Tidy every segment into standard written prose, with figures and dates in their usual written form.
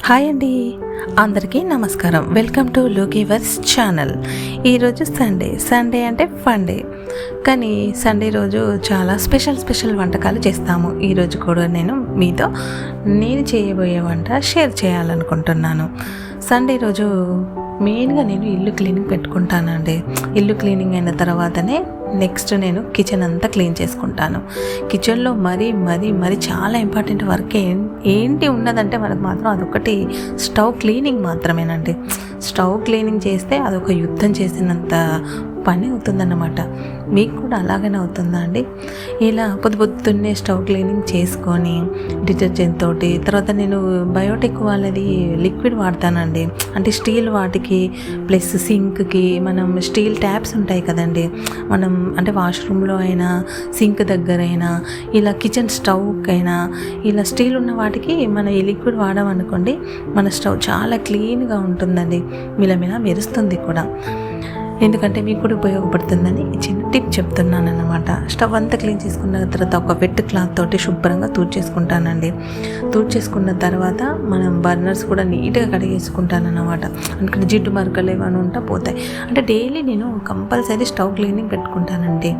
Hi అండి, అందరికీ నమస్కారం. వెల్కమ్ టు లూకీవర్స్ ఛానల్. ఈరోజు సండే అంటే ఫన్ డే, కానీ సండే రోజు చాలా స్పెషల్ వంటకాలు చేస్తాము. ఈరోజు కూడా నేను చేయబోయే వంట షేర్ చేయాలనుకుంటున్నాను. సండే రోజు మెయిన్గా నేను ఇల్లు క్లీనింగ్ పెట్టుకుంటానండి. ఇల్లు క్లీనింగ్ అయిన తర్వాతనే నెక్స్ట్ నేను కిచెన్ అంతా క్లీన్ చేసుకుంటాను. కిచెన్లో మరీ చాలా ఇంపార్టెంట్ వర్క్ ఏంటి ఉన్నదంటే మనకు మాత్రం అదొకటి స్టవ్ క్లీనింగ్ మాత్రమేనండి. స్టవ్ క్లీనింగ్ చేస్తే అదొక యుద్ధం చేసినంత పని అవుతుందన్నమాట. మీకు కూడా అలాగనే అవుతుందా అండి? ఇలా పొద్దున్నే స్టవ్ క్లీనింగ్ చేసుకొని డిటర్జెంట్ తోటి, తర్వాత నేను బయోటిక్ వాళ్ళది లిక్విడ్ వాడతానండి. అంటే స్టీల్ వాటికి ప్లస్ సింక్కి మనం స్టీల్ ట్యాప్స్ ఉంటాయి కదండి, మనం అంటే వాష్రూమ్లో అయినా సింక్ దగ్గర అయినా ఇలా కిచెన్ స్టవ్కైనా ఇలా స్టీల్ ఉన్న వాటికి మనం ఈ లిక్విడ్ వాడామనుకోండి, మన స్టవ్ చాలా క్లీన్గా ఉంటుందండి, మిలమిలా మెరుస్తుంది కూడా. ఎందుకంటే మీకు కూడా ఉపయోగపడుతుందని చిన్న టిప్ చెప్తున్నాను అన్నమాట. స్టవ్ అంతా క్లీన్ చేసుకున్న తర్వాత ఒక వెట్ క్లాత్ తోటి శుభ్రంగా తూడ్చేసుకుంటానండి. తూడ్చేసుకున్న తర్వాత మనం బర్నర్స్ కూడా నీట్గా కడిగేసుకుంటాను అన్నమాట. అందుకని జిడ్డు మరకలు ఏమైనా ఉంటే పోతాయి. అంటే డైలీ నేను కంపల్సరీ స్టవ్ క్లీనింగ్ పెట్టుకుంటానండి.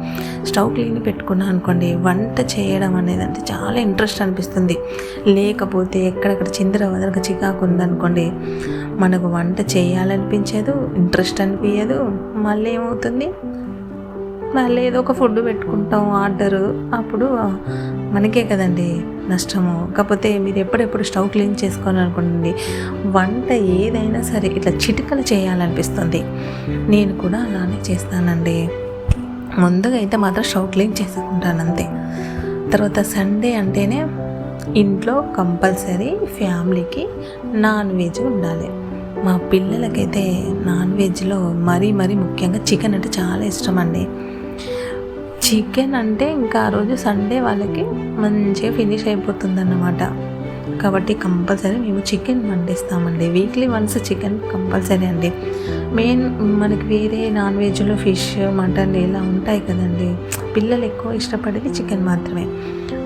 స్టవ్ క్లీనింగ్ పెట్టుకున్నాను అనుకోండి, వంట చేయడం అనేది అంటే చాలా ఇంట్రెస్ట్ అనిపిస్తుంది. లేకపోతే ఎక్కడెక్కడ చిందర వదలక చికాకు ఉందనుకోండి, మనకు వంట చేయాలనిపించదు, ఇంట్రెస్ట్ అనిపించదు. మళ్ళీ ఏమవుతుంది, మళ్ళీ ఏదో ఒక ఫుడ్ పెట్టుకుంటాం ఆర్డరు, అప్పుడు మనకే కదండి నష్టము. కాకపోతే మీరు ఎప్పుడెప్పుడు స్టవ్ క్లీన్ చేసుకోవాలనుకోండి, వంట ఏదైనా సరే ఇట్లా చిటికలు చేయాలనిపిస్తుంది. నేను కూడా అలానే చేస్తానండి. ముందుగా అయితే మాత్రం స్టవ్ క్లీన్ చేసుకుంటాను అంతే. తర్వాత సండే అంటేనే ఇంట్లో కంపల్సరీ ఫ్యామిలీకి నాన్ వెజ్ ఉండాలి. మా పిల్లలకైతే నాన్ వెజ్లో మరీ ముఖ్యంగా చికెన్ అంటే చాలా ఇష్టం అండి. చికెన్ అంటే ఇంకా ఆ రోజు సండే వాళ్ళకి మంచిగా ఫినిష్ అయిపోతుందన్నమాట. కాబట్టి కంపల్సరీ మేము చికెన్ వండిస్తామండి. వీక్లీ వన్స్ చికెన్ కంపల్సరీ అండి. మెయిన్ మనకి వేరే నాన్ వెజ్లో ఫిష్, మటన్ ఇలా ఉంటాయి కదండి. పిల్లలు ఎక్కువ ఇష్టపడేది చికెన్ మాత్రమే.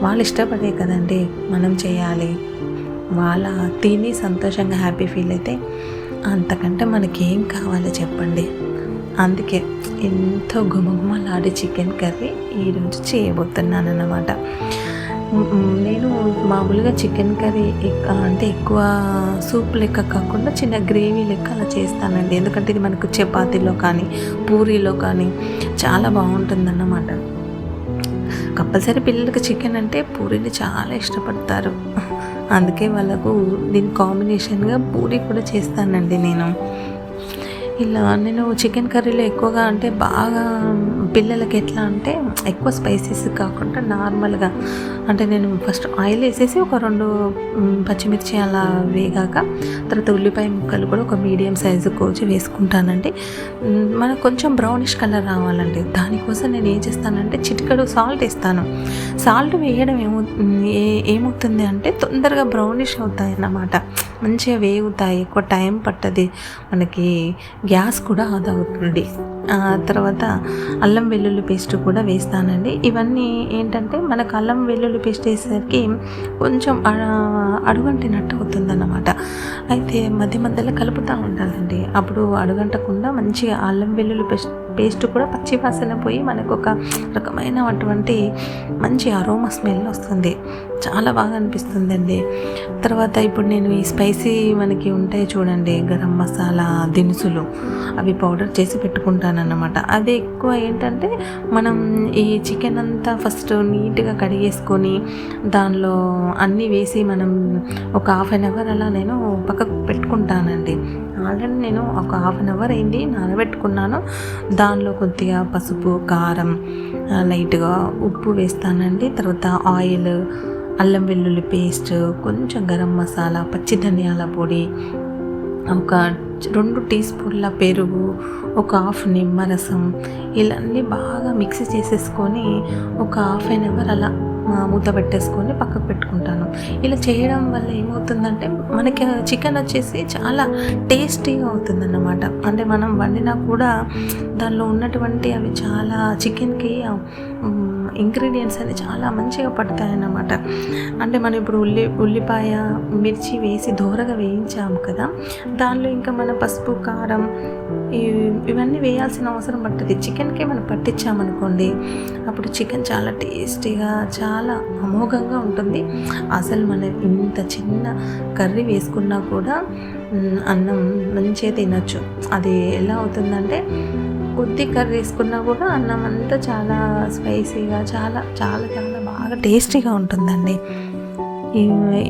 వాళ్ళు ఇష్టపడే కదండి మనం చేయాలి. వాళ్ళ తిని సంతోషంగా హ్యాపీ ఫీల్ అయితే అంతకంటే మనకేం కావాలో చెప్పండి. అందుకే ఎంతో గుమగుమలాడే చికెన్ కర్రీ ఈరోజు చేయబోతున్నాను అన్నమాట. నేను మామూలుగా చికెన్ కర్రీ అంటే ఎక్కువ సూప్ లెక్క కాకుండా చిన్న గ్రేవీ లెక్క అలా చేస్తానండి. ఎందుకంటే ఇది మనకు చపాతీలో కానీ పూరీలో కానీ చాలా బాగుంటుందన్నమాట. కంపల్సరీ పిల్లలకి చికెన్ అంటే పూరీని చాలా ఇష్టపడతారు. అందుకే వాళ్ళకు దీని కాంబినేషన్గా పూరీ కూడా చేస్తానండి నేను. ఇలా నేను చికెన్ కర్రీలో ఎక్కువగా అంటే బాగా పిల్లలకి ఎట్లా అంటే ఎక్కువ స్పైసెస్ కాకుండా నార్మల్గా, అంటే నేను ఫస్ట్ ఆయిల్ వేసేసి ఒక 2 పచ్చిమిర్చి అలా వేగాక తర్వాత ఉల్లిపాయ ముక్కలు కూడా ఒక మీడియం సైజు కోచి వేసుకుంటానండి. మనకు కొంచెం బ్రౌనిష్ కలర్ రావాలండి. దానికోసం నేను ఏం చేస్తానంటే చిటికెడు సాల్ట్ వేస్తాను. సాల్ట్ వేయడం ఏమవుతుంది అంటే తొందరగా బ్రౌనిష్ అవుతాయి అన్నమాట, మంచిగా వేగుతాయి, ఎక్కువ టైం పట్టది, మనకి గ్యాస్ కూడా ఆదా అవుతుంది. తర్వాత అల్లం వెల్లుల్లి పేస్ట్ కూడా వేస్తానండి. ఇవన్నీ ఏంటంటే మనకు అల్లం వెల్లుల్లి పేస్ట్ వేసేసరికి కొంచెం అడుగంటినట్టు అవుతుందన్నమాట. అయితే మధ్యలో కలుపుతూ ఉండాలండి. అప్పుడు అడుగంటకుండా మంచిగా అల్లం వెల్లుల్లి పేస్ట్ కూడా పచ్చివాసన పోయి మనకు ఒక రకమైనటువంటి మంచి అరోమా స్మెల్ వస్తుంది, చాలా బాగా అనిపిస్తుందండి. తర్వాత ఇప్పుడు నేను ఈ స్పైసీ మనకి ఉంటాయి చూడండి, గరం మసాలా దినుసులు, అవి పౌడర్ చేసి పెట్టుకుంటాను అన్నమాట. అది ఎక్కువ ఏంటంటే మనం ఈ చికెన్ అంతా ఫస్ట్ నీట్గా కడిగేసుకొని దానిలో అన్నీ వేసి మనం ఒక 1/2 అవర్ అలా నేను పక్కకు పెట్టుకుంటానండి. ఆల్రెడీ నేను ఒక 1/2 అవర్ అయింది నానబెట్టుకున్నాను. దానిలో కొద్దిగా పసుపు, కారం, లైట్గా ఉప్పు వేస్తానండి. తర్వాత ఆయిల్, అల్లం వెల్లుల్లి పేస్ట్, కొంచెం గరం మసాలా, పచ్చి ధనియాల పొడి, ఒక 2 టీ స్పూన్ల పెరుగు, ఒక 1/2 నిమ్మరసం, ఇలా అన్నీ బాగా మిక్స్ చేసేసుకొని ఒక 1/2 అవర్ అలా మూత పెట్టేసుకొని పక్కకు పెట్టుకుంటాను. ఇలా చేయడం వల్ల ఏమవుతుందంటే మనకి చికెన్ వచ్చేసి చాలా టేస్టీగా అవుతుందన్నమాట. అంటే మనం వండినా కూడా దానిలో ఉన్నటువంటి అవి చాలా చికెన్కి ఇంగ్రీడియంట్స్ అనేది చాలా మంచిగా పడతాయన్నమాట. అంటే మనం ఇప్పుడు ఉల్లిపాయ మిర్చి వేసి దోరగా వేయించాము కదా, దానిలో ఇంకా మన పసుపు కారం ఇవన్నీ వేయాల్సిన అవసరం పడుతుంది. చికెన్కే మనం పట్టించామనుకోండి, అప్పుడు చికెన్ చాలా టేస్టీగా చాలా అమోఘంగా ఉంటుంది. అసలు మనం ఇంత చిన్న కర్రీ వేసుకున్నా కూడా అన్నం మంచిగా తినచ్చు. అది ఎలా అవుతుందంటే, కొద్ది కర్రీ వేసుకున్నా కూడా అన్నం అంతా చాలా స్పైసీగా చాలా చాలా చాలా బాగా టేస్టీగా ఉంటుందండి.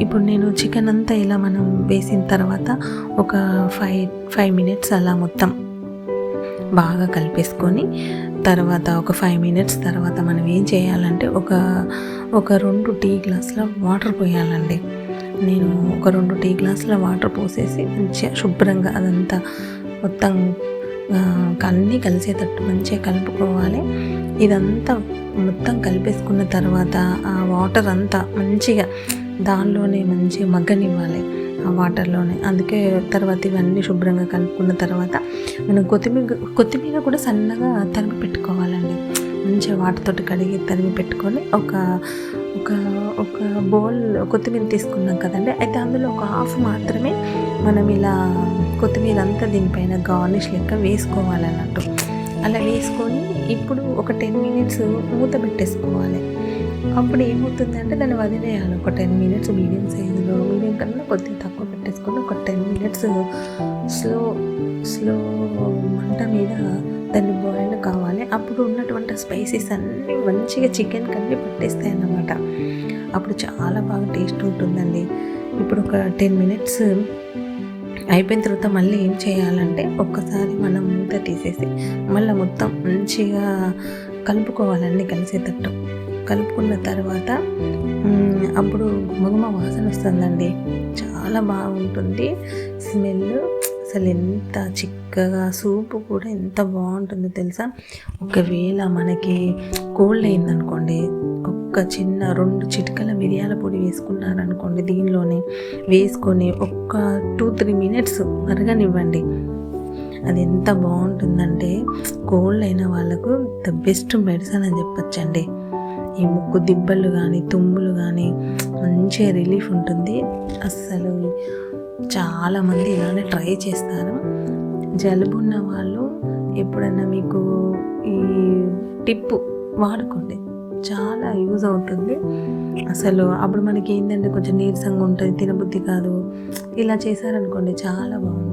ఇప్పుడు నేను చికెన్ అంతా ఇలా మనం వేసిన తర్వాత ఒక 5 మినిట్స్ అలా మొత్తం బాగా కలిపేసుకొని, తర్వాత ఒక 5 మినిట్స్ తర్వాత మనం ఏం చేయాలంటే ఒక 2 టీ గ్లాసుల వాటర్ పోయాలండి. నేను ఒక 2 టీ గ్లాసుల వాటర్ పోసేసి మంచిగా శుభ్రంగా అదంతా మొత్తం అన్నీ కలిసేటట్టు మంచిగా కలుపుకోవాలి. ఇదంతా మొత్తం కలిపేసుకున్న తర్వాత ఆ వాటర్ అంతా మంచిగా దానిలోనే మంచిగా మగ్గనివ్వాలి, ఆ వాటర్లోనే. అందుకే తర్వాత ఇవన్నీ శుభ్రంగా కలుపుకున్న తర్వాత మనం కొత్తిమీర కూడా సన్నగా తరిమి పెట్టుకోవాలండి. మంచిగా వాటితోటి కడిగి తరిమి పెట్టుకొని ఒక బౌల్ కొత్తిమీర తీసుకున్నాం కదండి, అయితే అందులో ఒక హాఫ్ మాత్రమే మనం ఇలా కొత్తిమీర అంతా దీనిపైన గార్నిష్ లెక్క వేసుకోవాలన్నట్టు. అలా వేసుకొని ఇప్పుడు ఒక 10 మినిట్స్ మూత పెట్టేసుకోవాలి. అప్పుడు ఏమవుతుందంటే దాన్ని వదిలేయాలి ఒక 10 మినిట్స్. మీడియం కన్నా కొద్దిగా తక్కువ పెట్టేసుకొని ఒక 10 మినిట్స్ స్లో మంట మీద దాన్ని బాయిల్ కావాలి. అప్పుడు ఉన్నటువంటి స్పైసెస్ అన్నీ మంచిగా చికెన్ కన్నీ పట్టేస్తాయి అన్నమాట. అప్పుడు చాలా బాగా టేస్ట్ ఉంటుందండి. ఇప్పుడు ఒక 10 మినిట్స్ అయిపోయిన తర్వాత మళ్ళీ ఏం చేయాలంటే, ఒక్కసారి మనం మూత తీసేసి మళ్ళీ మొత్తం మంచిగా కలుపుకోవాలండి కలిసేటట్టు. కలుపుకున్న తర్వాత అప్పుడు గుమగుమ వాసన వస్తుందండి, చాలా బాగుంటుంది స్మెల్. అసలు ఎంత చిక్కగా సూపు కూడా ఎంత బాగుంటుందో తెలుసా. ఒకవేళ మనకి కోల్డ్ అయిందనుకోండి, ఒక చిన్న 2 చిటికల మిరియాల పొడి వేసుకున్నారనుకోండి, దీనిలోనే వేసుకొని ఒక 2-3 మినిట్స్ మరగనివ్వండి. అది ఎంత బాగుంటుందంటే కోల్డ్ అయిన వాళ్ళకు ద బెస్ట్ మెడిసిన్ అని చెప్పచ్చండి. ఈ ముక్కు దిబ్బలు కానీ తుమ్ములు కానీ మంచిగా రిలీఫ్ ఉంటుంది. అస్సలు చాలామంది ఇలానే ట్రై చేస్తారు. జలుబు ఉన్న వాళ్ళు ఎప్పుడన్నా మీకు ఈ టిప్పు వాడుకోండి, చాలా యూజ్ అవుతుంది. అసలు అప్పుడు మనకి ఏంటంటే కొంచెం నీరసంగా ఉంటుంది, తినబుద్ధి కాదు. ఇలా చేశారనుకోండి చాలా బాగుంటుంది.